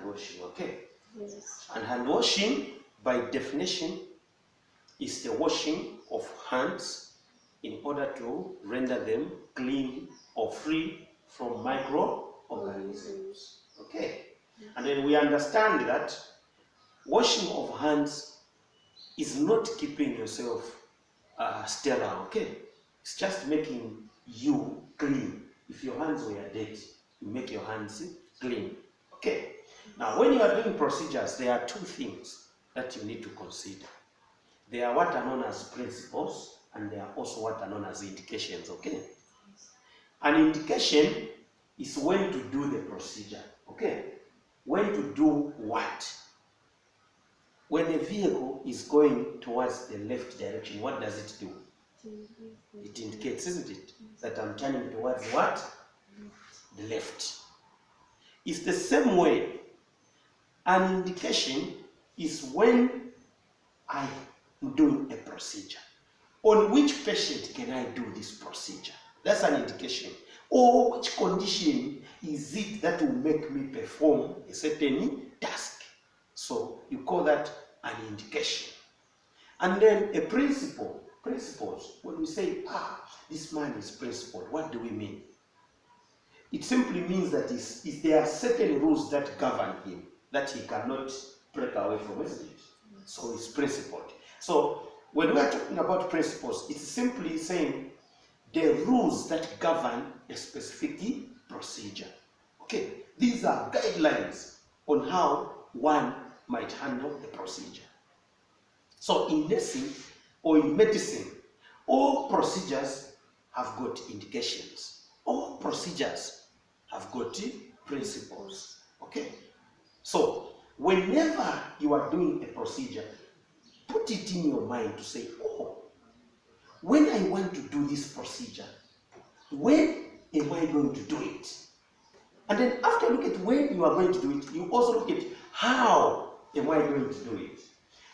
washing, okay? Yes. And hand washing, by definition, is the washing of hands in order to render them clean or free from microorganisms. Okay? And then we understand that washing of hands is not keeping yourself sterile, okay? It's just making you clean. If your hands were dirty, you make your hands clean, okay? Now, when you are doing procedures, there are two things that you need to consider. There are what are known as principles, and there are also what are known as indications, okay? An indication is when to do the procedure, okay? When to do what? When a vehicle is going towards the left direction, what does it do? It indicates, isn't it? That I'm turning towards what? The left. It's the same way. An indication is when I'm doing a procedure. On which patient can I do this procedure? That's an indication. Or which condition is it that will make me perform a certain task? So you call that an indication. And then a principle. Principles, when we say, this man is principled, what do we mean? It simply means that there are certain rules that govern him that he cannot break away from, isn't it? So he's principled. So when we are talking about principles, it's simply saying the rules that govern a specific procedure. Okay, these are guidelines on how one might handle the procedure. So in nursing or in medicine, all procedures have got indications. All procedures have got principles. Okay? So whenever you are doing a procedure, put it in your mind to say, when I want to do this procedure, when am I going to do it? And then after look at when you are going to do it, you also look at how am I going to do it.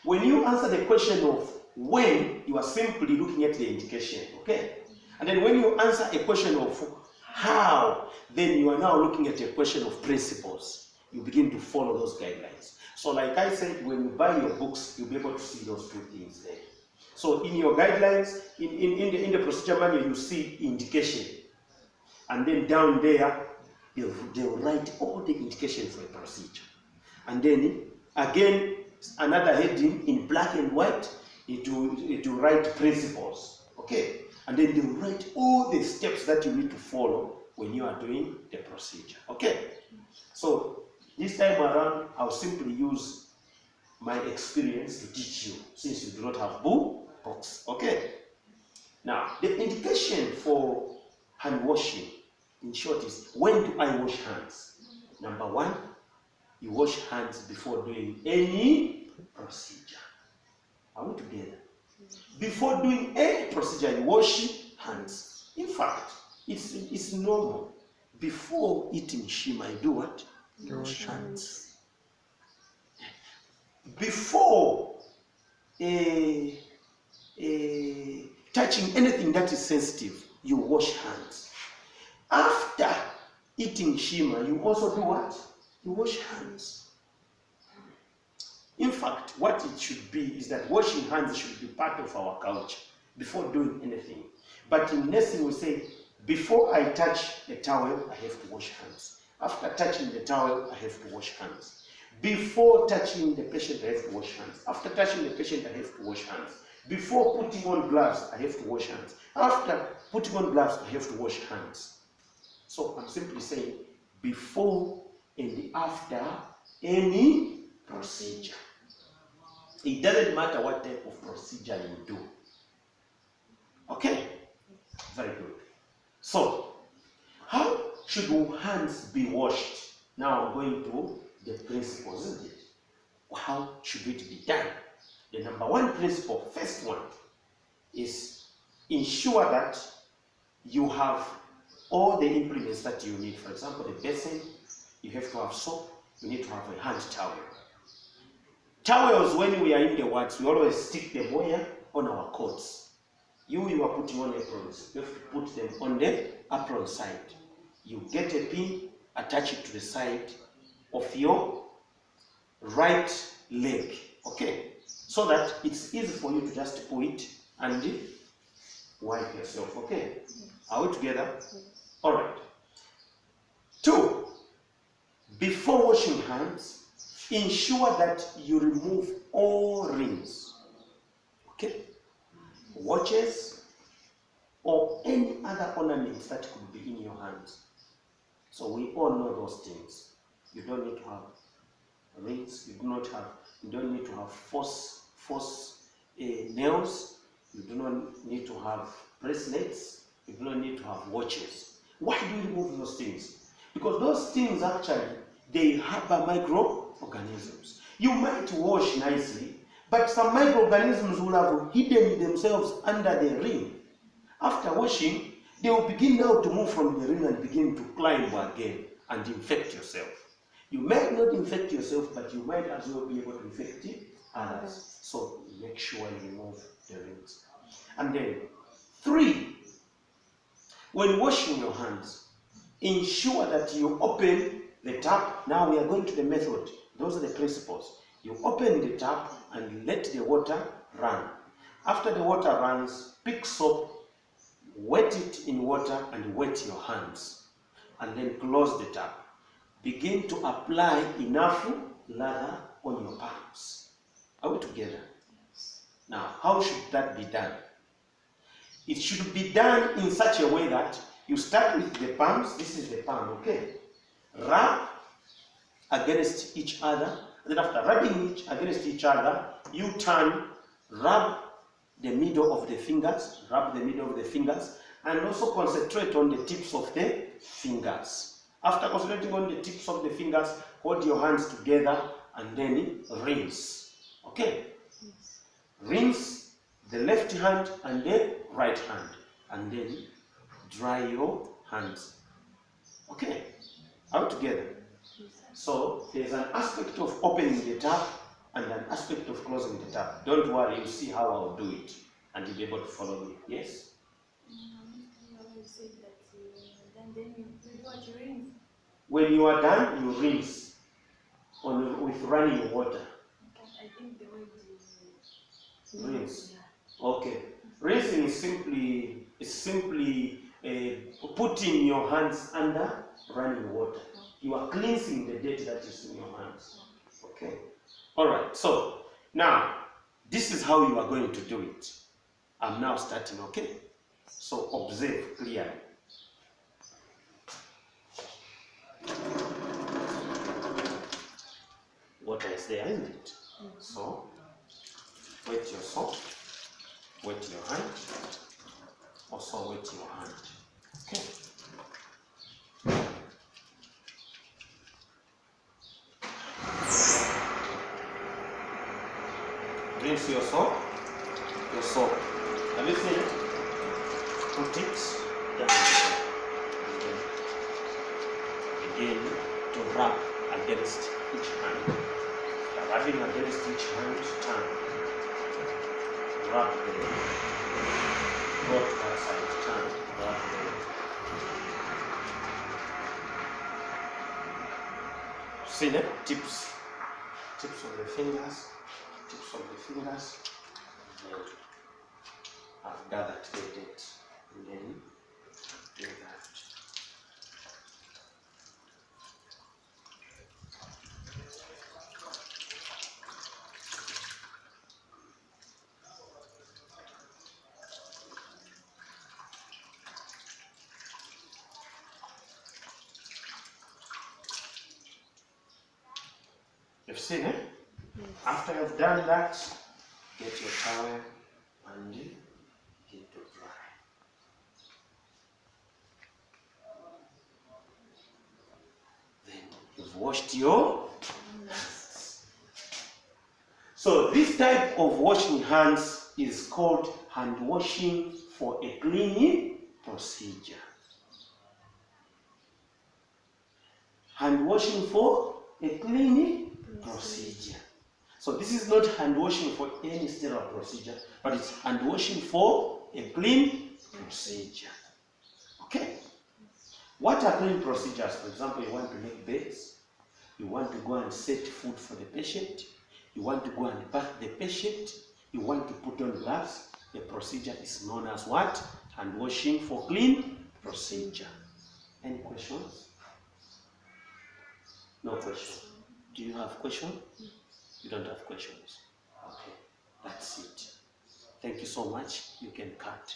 When you answer the question of when, you are simply looking at the indication, okay? And then when you answer a question of how, then you are now looking at a question of principles. You begin to follow those guidelines. So like I said, when you buy your books, you'll be able to see those two things there. So in your guidelines, in the procedure manual, you see indication. And then down there, they'll write all the indications for a procedure. And then again, another heading in black and white, it will write principles. Okay? And then they'll write all the steps that you need to follow when you are doing the procedure. Okay? So this time around, I'll simply use my experience to teach you, since you do not have books. Okay? Now, the indication for hand washing, in short, is when do I wash hands? Number one, you wash hands before doing any procedure. Are we together? Before doing any procedure, you wash hands. In fact, it's normal. Before eating shima, you do what? You wash hands. Before touching anything that is sensitive, you wash hands. After eating shima, you also do what? You wash hands. In fact, what it should be is that washing hands should be part of our culture before doing anything. But in nursing, we say, before I touch a towel, I have to wash hands. After touching the towel, I have to wash hands. Before touching the patient, I have to wash hands. After touching the patient, I have to wash hands. Before putting on gloves, I have to wash hands. After putting on gloves, I have to wash hands. So I'm simply saying before and after any procedure. It doesn't matter what type of procedure you do. Okay? Very good. So, how should hands be washed? Now I'm going to the principles, isn't it? How should it be done? The number one principle, first one, is ensure that you have all the implements that you need. For example, the basin, you have to have soap, you need to have a hand towel. Towels, when we are in the wards, we always stick them where? On our coats. You are putting on aprons. You have to put them on the apron side. You get a pin, attach it to the side of your right leg, okay? So that it's easy for you to just pull it and wipe yourself, okay? Are we together? All right. 2, before washing hands, ensure that you remove all rings, okay? Watches or any other ornaments that could be in your hands. So we all know those things. You don't need to have rings. You don't need to have false nails. You do not need to have bracelets. You do not need to have watches. Why do you remove those things? Because those things actually, they harbor microorganisms. You might wash nicely, but some microorganisms will have hidden themselves under the ring. After washing, they will begin now to move from the ring and begin to climb again and infect yourself. You might not infect yourself, but you might as well be able to infect others. So make sure you remove the rings. And then 3, when washing your hands, ensure that you open the tap. Now we are going to the method. Those are the principles. You open the tap and let the water run. After the water runs, pick soap, wet it in water and wet your hands. And then close the tap. Begin to apply enough lather on your palms. Are we together? Now, how should that be done? It should be done in such a way that you start with the palms. This is the palm, okay? Rub against each other. Then after rubbing against each other, you turn, rub the middle of the fingers, and also concentrate on the tips of the fingers. After concentrating on the tips of the fingers, hold your hands together and then rinse. Okay? Yes. Rinse the left hand and the right hand, and then dry your hands. Okay? Out together. Yes. So there's an aspect of opening the tap and an aspect of closing the tap. Don't worry, you'll see how I'll do it, and you'll be able to follow me. Yes? When you are done, you rinse with running water. I think the way to rinse. Okay. Rinsing is simply putting your hands under running water. You are cleansing the dirt that is in your hands. Okay. All right. So now this is how you are going to do it. I'm now starting. Okay. So observe clearly. Water is there, isn't it? So, wet your soap, wet your hand, also wet your hand. Okay. Rinse your soap. Have you seen it? Put it down. Begin to rub against each hand. Rubbing against each hand, turn. Rub the go to that side, turn. Rub the see the tips of the fingers, and I've gathered the dirt, and then do that. You've seen it? Yes. After you've done that, get your towel and get to dry. Then you've washed your hands. So this type of washing hands is called hand washing for a cleaning procedure. Hand washing for a cleaning procedure. So this is not hand washing for any sterile procedure, but it's hand washing for a clean procedure. Okay? What are clean procedures? For example, you want to make beds, You want to go and set food for the patient. You want to go and bath the patient. You want to put on gloves. The procedure is known as what? Hand washing for clean procedure. Any questions? No question. Do you have question? You don't have questions. Okay, that's it. Thank you so much. You can cut.